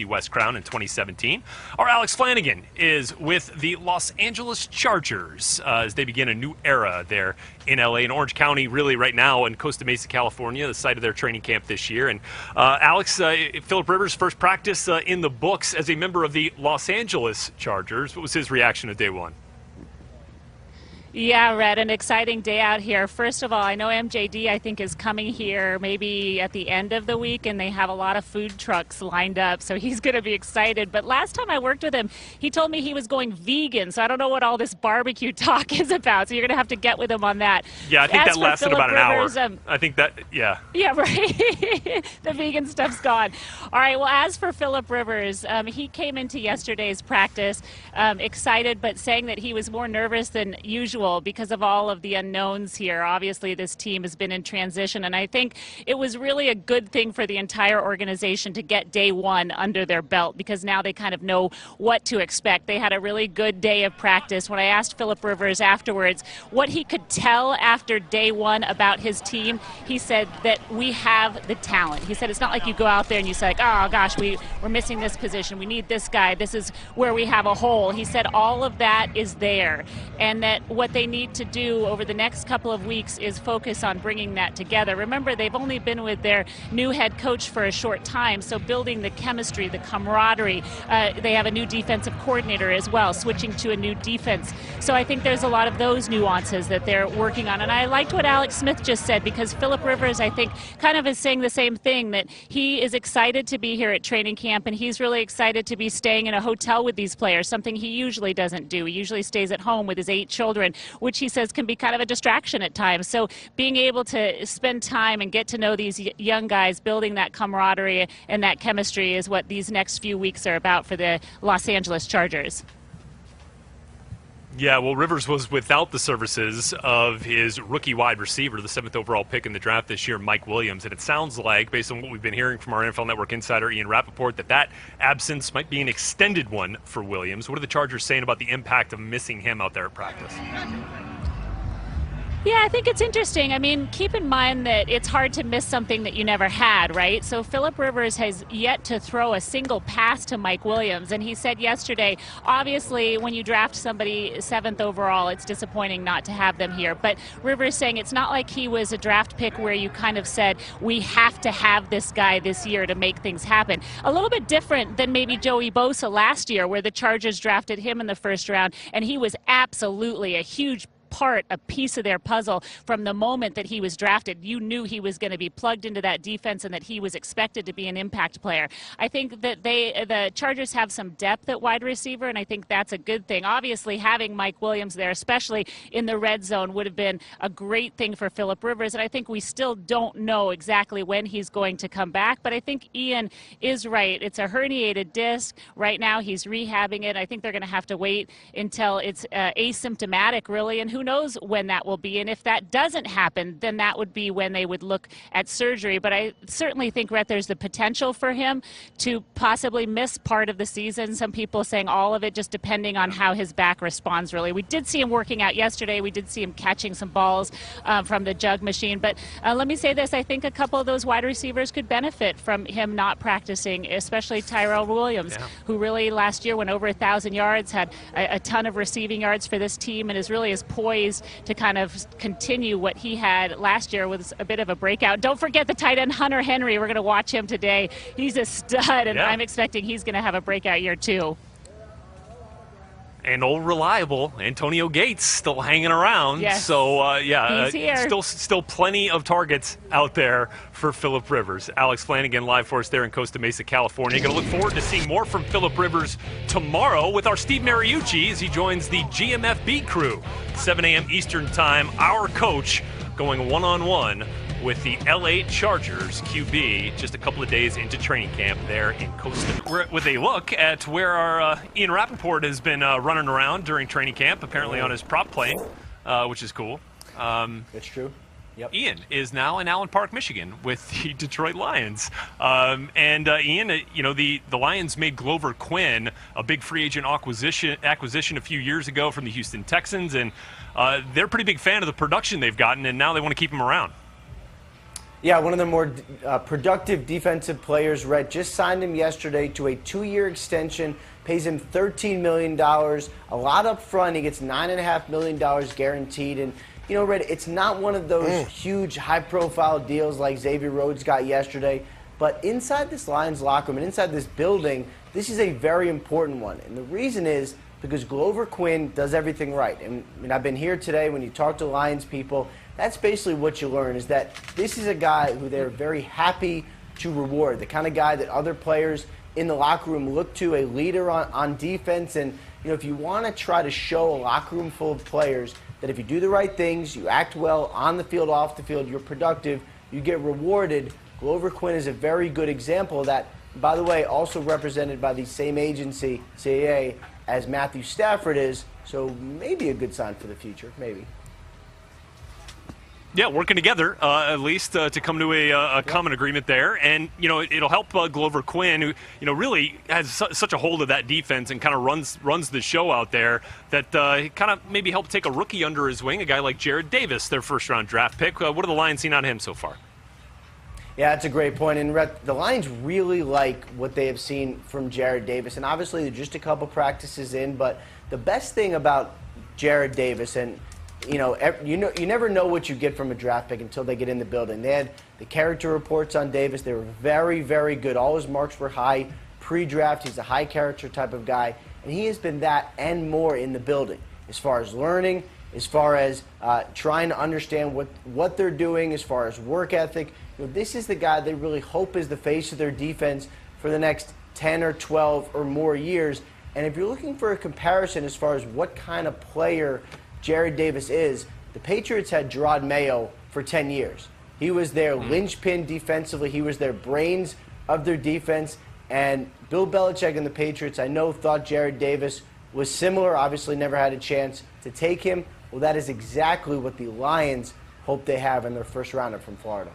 West crown in 2017. Our Alex Flanagan is with the Los Angeles Chargers as they begin a new era there in LA and Orange County, really right now in Costa Mesa, California, the site of their training camp this year. And Alex, Philip Rivers' first practice in the books as a member of the Los Angeles Chargers. What was his reaction to day one? Yeah, Red, an exciting day out here. First of all, I know MJD, I think, is coming here maybe at the end of the week, and they have a lot of food trucks lined up, so he's going to be excited. But last time I worked with him, he told me he was going vegan, so I don't know what all this barbecue talk is about, so you're going to have to get with him on that. Yeah, I think that lasted about an hour. I think that, yeah. Yeah, right. The vegan stuff's gone. All right, well, as for Philip Rivers, he came into yesterday's practice excited, but saying that he was more nervous than usual because of all of the unknowns here. Obviously, this team has been in transition, and I think it was really a good thing for the entire organization to get day one under their belt because now they kind of know what to expect. They had a really good day of practice. When I asked Philip Rivers afterwards what he could tell after day one about his team, he said that we have the talent. He said it's not like you go out there and you say, like, oh, gosh, we're missing this position. We need this guy. This is where we have a hole. He said all of that is there, and that what they need to do over the next couple of weeks is focus on bringing that together. Remember, they've only been with their new head coach for a short time, so building the chemistry, the camaraderie. They have a new defensive coordinator as well, switching to a new defense. So I think there's a lot of those nuances that they're working on. And I liked what Alex Smith just said because Philip Rivers, I think, kind of is saying the same thing, that he is excited to be here at training camp, and he's really excited to be staying in a hotel with these players, something he usually doesn't do. He usually stays at home with his 8 children, which he says can be kind of a distraction at times. So being able to spend time and get to know these young guys, building that camaraderie and that chemistry is what these next few weeks are about for the Los Angeles Chargers. Yeah, well, Rivers was without the services of his rookie wide receiver, the 7th overall pick in the draft this year, Mike Williams. And it sounds like, based on what we've been hearing from our NFL Network insider, Ian Rappaport, that absence might be an extended one for Williams. What are the Chargers saying about the impact of missing him out there at practice? Yeah, I think it's interesting. I mean, keep in mind that it's hard to miss something that you never had, right? So Philip Rivers has yet to throw a single pass to Mike Williams. And he said yesterday, obviously, when you draft somebody 7th overall, it's disappointing not to have them here. But Rivers saying it's not like he was a draft pick where you kind of said, we have to have this guy this year to make things happen. A little bit different than maybe Joey Bosa last year, where the Chargers drafted him in the first round, and he was absolutely a huge a piece of their puzzle from the moment that he was drafted. You knew he was going to be plugged into that defense and that he was expected to be an impact player. I think that the Chargers have some depth at wide receiver, and I think that's a good thing. Obviously, having Mike Williams there, especially in the red zone, would have been a great thing for Philip Rivers, and I think we still don't know exactly when he's going to come back, but I think Ian is right. It's a herniated disc. Right now, he's rehabbing it. I think they're going to have to wait until it's asymptomatic, really, and who knows when that will be. And if that doesn't happen, then that would be when they would look at surgery. But I certainly think, Rhett, there's the potential for him to possibly miss part of the season. Some people saying all of it, just depending on how his back responds, really. We did see him working out yesterday. We did see him catching some balls from the jug machine. But let me say this. I think a couple of those wide receivers could benefit from him not practicing, especially Tyrell Williams, who really last year went over 1,000 yards, had a ton of receiving yards for this team, and is really as poised to kind of continue what he had last year with a bit of a breakout. Don't forget the tight end Hunter Henry. We're going to watch him today. He's a stud, and I'm expecting he's going to have a breakout year too. And old reliable Antonio Gates still hanging around. Yes. So, he's here. Still plenty of targets out there for Philip Rivers. Alex Flanagan live for us there in Costa Mesa, California. Going to look forward to seeing more from Philip Rivers tomorrow with our Steve Mariucci as he joins the GMFB crew. 7 a.m. Eastern Time, our coach going one-on-one with the LA Chargers QB just a couple of days into training camp there in Costa. We're with a look at where our Ian Rappaport has been running around during training camp, apparently on his prop plane, which is cool. That's true. Yep. Ian is now in Allen Park, Michigan with the Detroit Lions. Ian, you know, the Lions made Glover Quinn a big free agent acquisition a few years ago from the Houston Texans, and they're a pretty big fan of the production they've gotten, and now they want to keep him around. Yeah, one of the more productive defensive players. Rhett just signed him yesterday to a 2-year extension, pays him $13 million, a lot up front. He gets $9.5 million guaranteed. And, you know, Rhett, it's not one of those huge, high-profile deals like Xavier Rhodes got yesterday. But inside this Lions locker room and inside this building, this is a very important one. And the reason is because Glover Quinn does everything right. And I've been here today when you talk to Lions people. That's basically what you learn, is that this is a guy who they're very happy to reward, the kind of guy that other players in the locker room look to, a leader on defense. And, you know, if you want to try to show a locker room full of players that if you do the right things, you act well on the field, off the field, you're productive, you get rewarded, Glover Quinn is a very good example of that. By the way, also represented by the same agency, CAA, as Matthew Stafford is, so maybe a good sign for the future, maybe. Yeah, working together, at least, to come to a common agreement there. And, you know, it'll help Glover Quinn, who, you know, really has such a hold of that defense and kind of runs the show out there, that he kind of maybe helped take a rookie under his wing, a guy like Jared Davis, their first-round draft pick. What have the Lions seen out of him so far? Yeah, that's a great point. And the Lions really like what they have seen from Jared Davis. And obviously, they're just a couple practices in. But the best thing about Jared Davis, and you never know what you get from a draft pick until they get in the building. They had the character reports on Davis. They were very, very good. All his marks were high pre-draft. He's a high character type of guy. And he has been that and more in the building as far as learning, as far as trying to understand what they're doing, as far as work ethic. You know, this is the guy they really hope is the face of their defense for the next 10 or 12 or more years. And if you're looking for a comparison as far as what kind of player Jared Davis is, the Patriots had Gerard Mayo for 10 years. He was their linchpin defensively. He was their brains of their defense. And Bill Belichick and the Patriots, I know, thought Jared Davis was similar, obviously never had a chance to take him. Well, that is exactly what the Lions hope they have in their first rounder from Florida.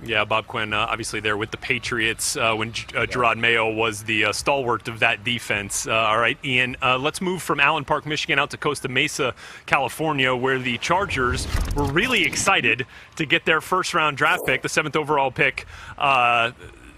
Yeah, Bob Quinn, obviously there with the Patriots when Gerard Mayo was the stalwart of that defense. All right, Ian, let's move from Allen Park, Michigan, out to Costa Mesa, California, where the Chargers were really excited to get their first-round draft pick, the 7th overall pick,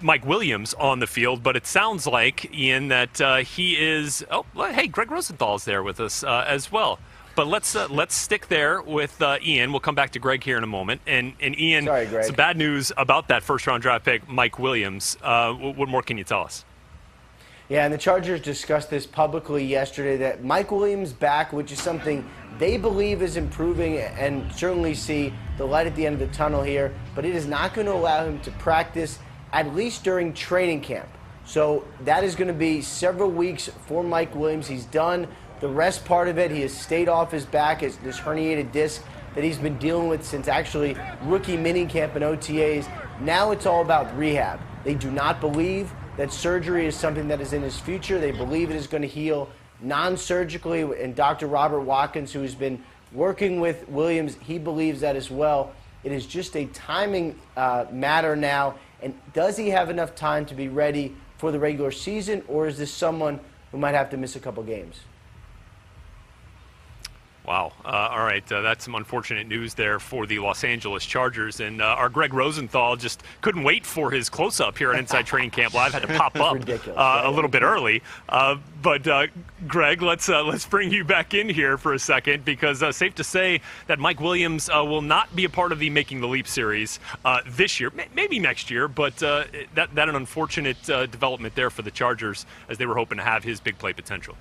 Mike Williams, on the field. But it sounds like, Ian, that he is – oh, hey, Greg Rosenthal's there with us as well. But let's stick there with Ian. We'll come back to Greg here in a moment. And Ian, sorry, Greg, some bad news about that first-round draft pick, Mike Williams. What more can you tell us? Yeah, and the Chargers discussed this publicly yesterday, that Mike Williams back, which is something they believe is improving and certainly see the light at the end of the tunnel here, but it is not going to allow him to practice at least during training camp. So that is going to be several weeks for Mike Williams. He's done the rest part of it. He has stayed off his back, as this herniated disc that he's been dealing with since actually rookie minicamp and OTAs. Now it's all about rehab. They do not believe that surgery is something that is in his future. They believe it is going to heal non-surgically. And Dr. Robert Watkins, who has been working with Williams, he believes that as well. It is just a timing matter now. And does he have enough time to be ready for the regular season, or is this someone who might have to miss a couple games? Wow. All right. That's some unfortunate news there for the Los Angeles Chargers. And our Greg Rosenthal just couldn't wait for his close-up here at Inside Training Camp Live. Had to pop up a little bit early. But Greg, let's bring you back in here for a second, because safe to say that Mike Williams will not be a part of the Making the Leap series this year, maybe next year. But that an unfortunate development there for the Chargers, as they were hoping to have his big play potential.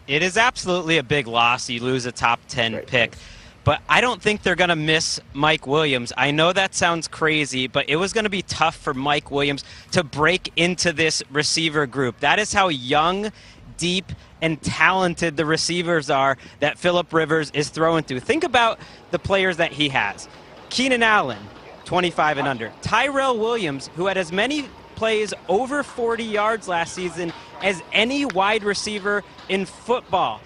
It is absolutely a big loss. You lose a top 10 pick. But I don't think they're going to miss Mike Williams. I know that sounds crazy, but it was going to be tough for Mike Williams to break into this receiver group. That is how young, deep, and talented the receivers are that Phillip Rivers is throwing to. Think about the players that he has. Keenan Allen, 25 and under. Tyrell Williams, who had as many plays over 40 yards last season as any wide receiver in football.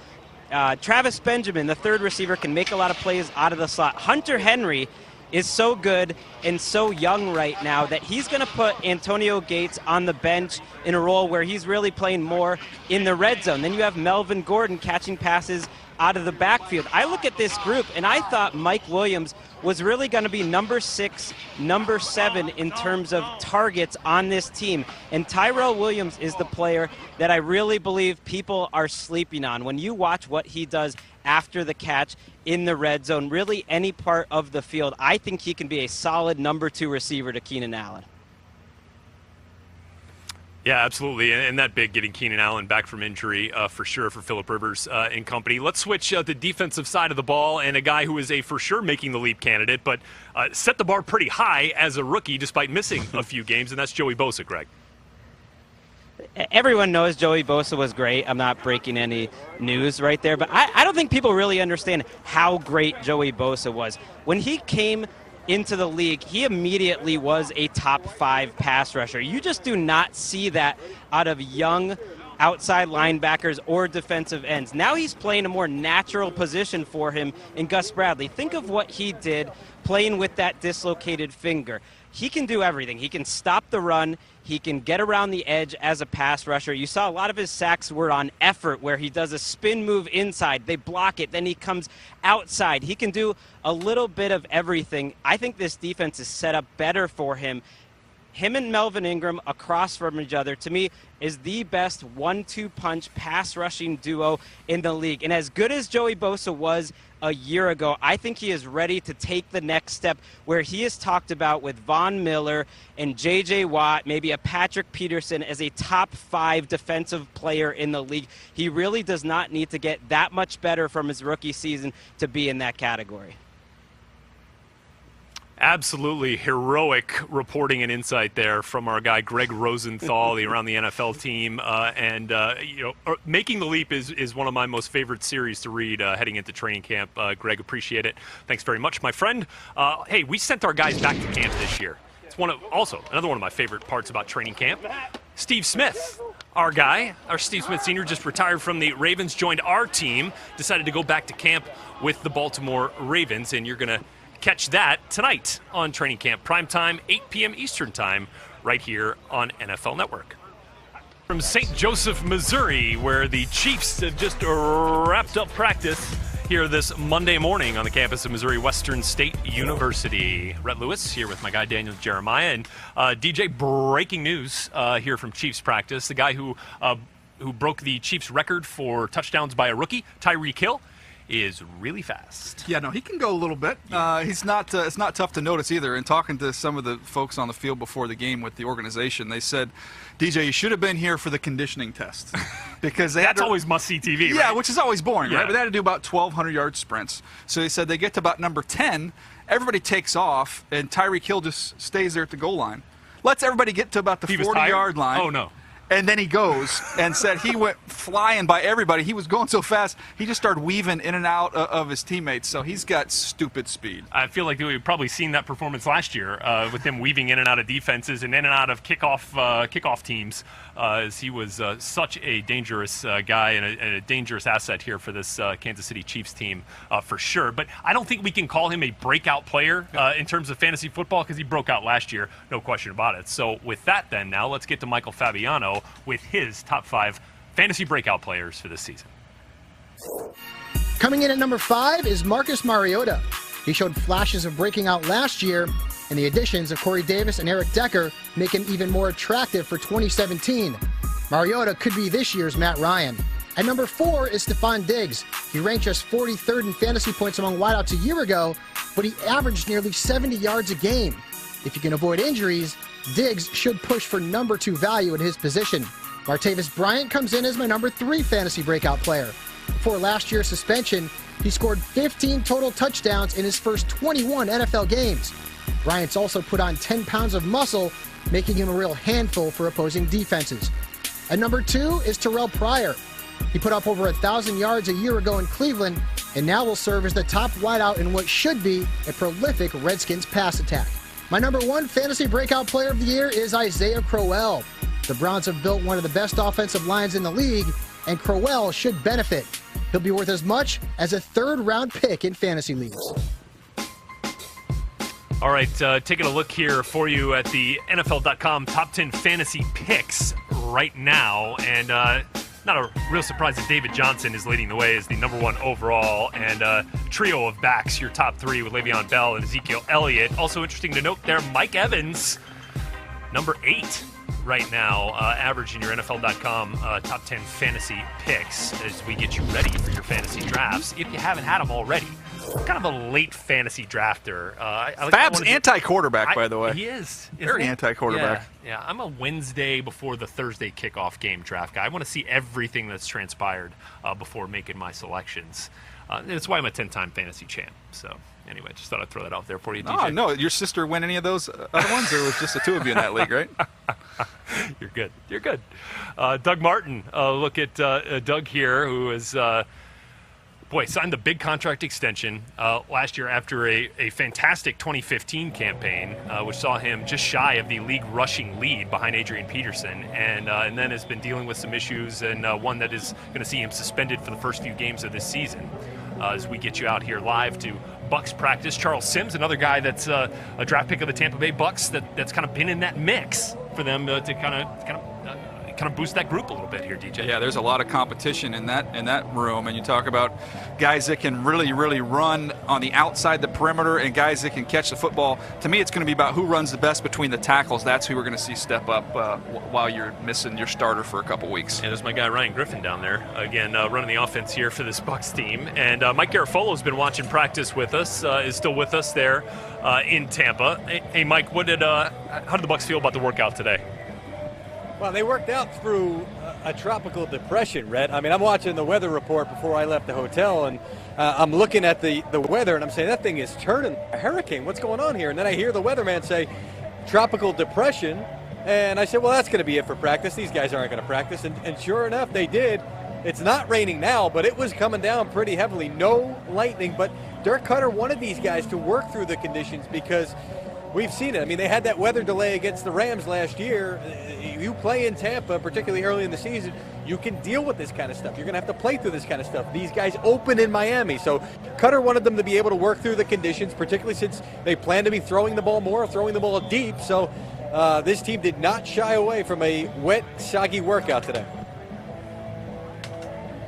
Travis Benjamin, the third receiver, can make a lot of plays out of the slot. Hunter Henry is so good and so young right now that he's going to put Antonio Gates on the bench in a role where he's really playing more in the red zone. Then you have Melvin Gordon catching passes out of the backfield. I look at this group, and I thought Mike Williams was really going to be number 6, number 7 in terms of targets on this team. And Tyrell Williams is the player that I really believe people are sleeping on. When you watch what he does after the catch in the red zone, really any part of the field, I think he can be a solid number 2 receiver to Keenan Allen. Yeah, absolutely. And that big getting Keenan Allen back from injury for sure for Phillip Rivers and company. Let's switch the defensive side of the ball, and a guy who is a for sure making the leap candidate, but set the bar pretty high as a rookie despite missing a few games, and that's Joey Bosa, Greg. Everyone knows Joey Bosa was great. I'm not breaking any news right there, but I don't think people really understand how great Joey Bosa was. When he came into the league, he immediately was a top 5 pass rusher. You just do not see that out of young outside linebackers or defensive ends. Now he's playing a more natural position for him in Gus Bradley. Think of what he did playing with that dislocated finger. He can do everything. He can stop the run. He can get around the edge as a pass rusher. You saw a lot of his sacks were on effort, where he does a spin move inside. They block it. Then he comes outside. He can do a little bit of everything. I think this defense is set up better for him. Him and Melvin Ingram across from each other, to me, is the best 1-2 punch pass rushing duo in the league. And as good as Joey Bosa was a year ago, I think he is ready to take the next step where he is talked about with Von Miller and J.J. Watt, maybe a Patrick Peterson, as a top 5 defensive player in the league. He really does not need to get that much better from his rookie season to be in that category. Absolutely heroic reporting and insight there from our guy Greg Rosenthal, the Around the NFL team, making the leap is one of my most favorite series to read heading into training camp. Greg, appreciate it. Thanks very much, my friend. Hey, we sent our guys back to camp this year. It's another one of my favorite parts about training camp. Steve Smith, our guy, our Steve Smith Sr., just retired from the Ravens, joined our team, decided to go back to camp with the Baltimore Ravens, and you're going to catch that tonight on Training Camp Primetime, 8 p.m. Eastern Time, right here on NFL Network. From St. Joseph, Missouri, where the Chiefs have just wrapped up practice here this Monday morning on the campus of Missouri Western State University. Rhett Lewis here with my guy Daniel Jeremiah. And DJ, breaking news here from Chiefs practice. The guy who broke the Chiefs record for touchdowns by a rookie, Tyreek Hill, is really fast. Yeah, no, he can go a little bit. He's not. It's not tough to notice either. And talking to some of the folks on the field before the game with the organization, they said, DJ, you should have been here for the conditioning test, because that's always must-see TV. Yeah, right? which is always boring, yeah. right? But they had to do about 1,200-yard sprints. So they said they get to about number 10, everybody takes off, and Tyreek Hill just stays there at the goal line. Lets everybody get to about the 40-yard line. Oh no. And then he goes and said he went flying by everybody. He was going so fast, he just started weaving in and out of his teammates. So he's got stupid speed. I feel like we've probably seen that performance last year with him weaving in and out of defenses and in and out of kickoff teams, as he was such a dangerous guy and a dangerous asset here for this Kansas City Chiefs team for sure. But I don't think we can call him a breakout player in terms of fantasy football, because he broke out last year, no question about it. So with that then, now let's get to Michael Fabiano with his top 5 fantasy breakout players for this season. Coming in at number 5 is Marcus Mariota. He showed flashes of breaking out last year, and the additions of Corey Davis and Eric Decker make him even more attractive for 2017. Mariota could be this year's Matt Ryan. At number 4 is Stephon Diggs. He ranked just 43rd in fantasy points among wideouts a year ago, but he averaged nearly 70 yards a game. If you can avoid injuries, Diggs should push for number 2 value at his position. Martavis Bryant comes in as my number 3 fantasy breakout player. Before last year's suspension, he scored 15 total touchdowns in his first 21 NFL games. Bryant's also put on 10 pounds of muscle, making him a real handful for opposing defenses. At number 2 is Terrell Pryor. He put up over 1,000 yards a year ago in Cleveland, and now will serve as the top wideout in what should be a prolific Redskins pass attack. My number 1 fantasy breakout player of the year is Isaiah Crowell. The Browns have built one of the best offensive lines in the league, and Crowell should benefit. He'll be worth as much as a 3rd-round pick in fantasy leagues. All right, taking a look here for you at the NFL.com top 10 fantasy picks right now. And not a real surprise that David Johnson is leading the way as the #1 overall, and a trio of backs, your top 3 with Le'Veon Bell and Ezekiel Elliott. Also interesting to note there, Mike Evans, number 8 right now, averaging your NFL.com top 10 fantasy picks as we get you ready for your fantasy drafts if you haven't had them already. Kind of a late fantasy drafter. Fab's anti-quarterback, by the way. He is. Very anti-quarterback. Yeah, I'm a Wednesday before the Thursday kickoff game draft guy. I want to see everything that's transpired before making my selections. That's why I'm a 10-time fantasy champ. So anyway, just thought I'd throw that out there for you, DJ. Oh, no. Your sister win any of those other ones, or it was just the 2 of you in that league, right? You're good. You're good. Doug Martin. Look at Doug here, who is... signed the big contract extension last year after a fantastic 2015 campaign, which saw him just shy of the league rushing lead behind Adrian Peterson, and then has been dealing with some issues, and one that is going to see him suspended for the first few games of this season. As we get you out here live to Bucs practice, Charles Sims, another guy that's a draft pick of the Tampa Bay Bucs that's kind of been in that mix for them to kind of boost that group a little bit here, DJ. Yeah, there's a lot of competition in that room, and you talk about guys that can really run on the outside the perimeter and guys that can catch the football. To me, it's going to be about who runs the best between the tackles. That's who we're going to see step up while you're missing your starter for a couple weeks. And there's my guy Ryan Griffin down there again, running the offense here for this Bucs team. And Mike Garafolo has been watching practice with us, is still with us there in Tampa. Hey Mike, how did the Bucs feel about the workout today? Well, they worked out through a tropical depression, Rhett. I mean, I'm watching the weather report before I left the hotel, and I'm looking at the weather, and I'm saying, that thing is turning a hurricane. What's going on here? And then I hear the weatherman say, tropical depression, and I said, well, that's going to be it for practice. These guys aren't going to practice, and sure enough, they did. It's not raining now, but it was coming down pretty heavily. No lightning, but Dirk Cutter wanted these guys to work through the conditions because we've seen it. I mean, they had that weather delay against the Rams last year. You play in Tampa, particularly early in the season, you can deal with this kind of stuff. You're going to have to play through this kind of stuff. These guys open in Miami. So Cutter wanted them to be able to work through the conditions, particularly since they plan to be throwing the ball more, throwing the ball deep. So this team did not shy away from a wet, soggy workout today.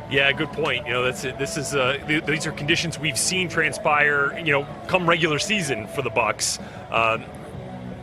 Yeah, good point. You know, these are conditions we've seen transpire, come regular season for the Bucs,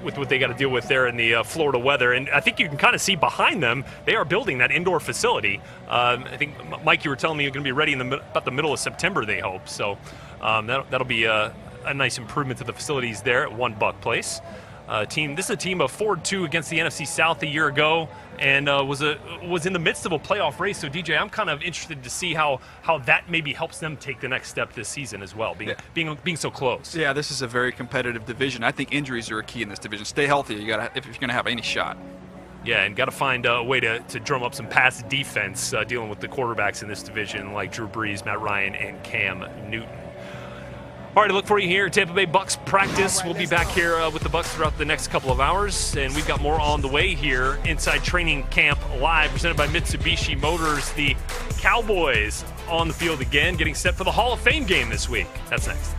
with what they got to deal with there in the Florida weather. And I think you can kind of see behind them, they are building that indoor facility. I think, Mike, you were telling me you're going to be ready in about the middle of September, they hope. So that'll be a nice improvement to the facilities there at One Buck Place. This is a team of 4-2 against the NFC South a year ago, and was in the midst of a playoff race. So, DJ, I'm kind of interested to see how that maybe helps them take the next step this season as well, being so close. Yeah, this is a very competitive division. I think injuries are a key in this division. Stay healthy if you're going to have any shot. Yeah, and got to find a way to drum up some pass defense dealing with the quarterbacks in this division like Drew Brees, Matt Ryan, and Cam Newton. All right, I look for you here at Tampa Bay Bucs practice. We'll be back here with the Bucs throughout the next couple of hours, and we've got more on the way here inside Training Camp Live, presented by Mitsubishi Motors. The Cowboys on the field again, getting set for the Hall of Fame game this week. That's next.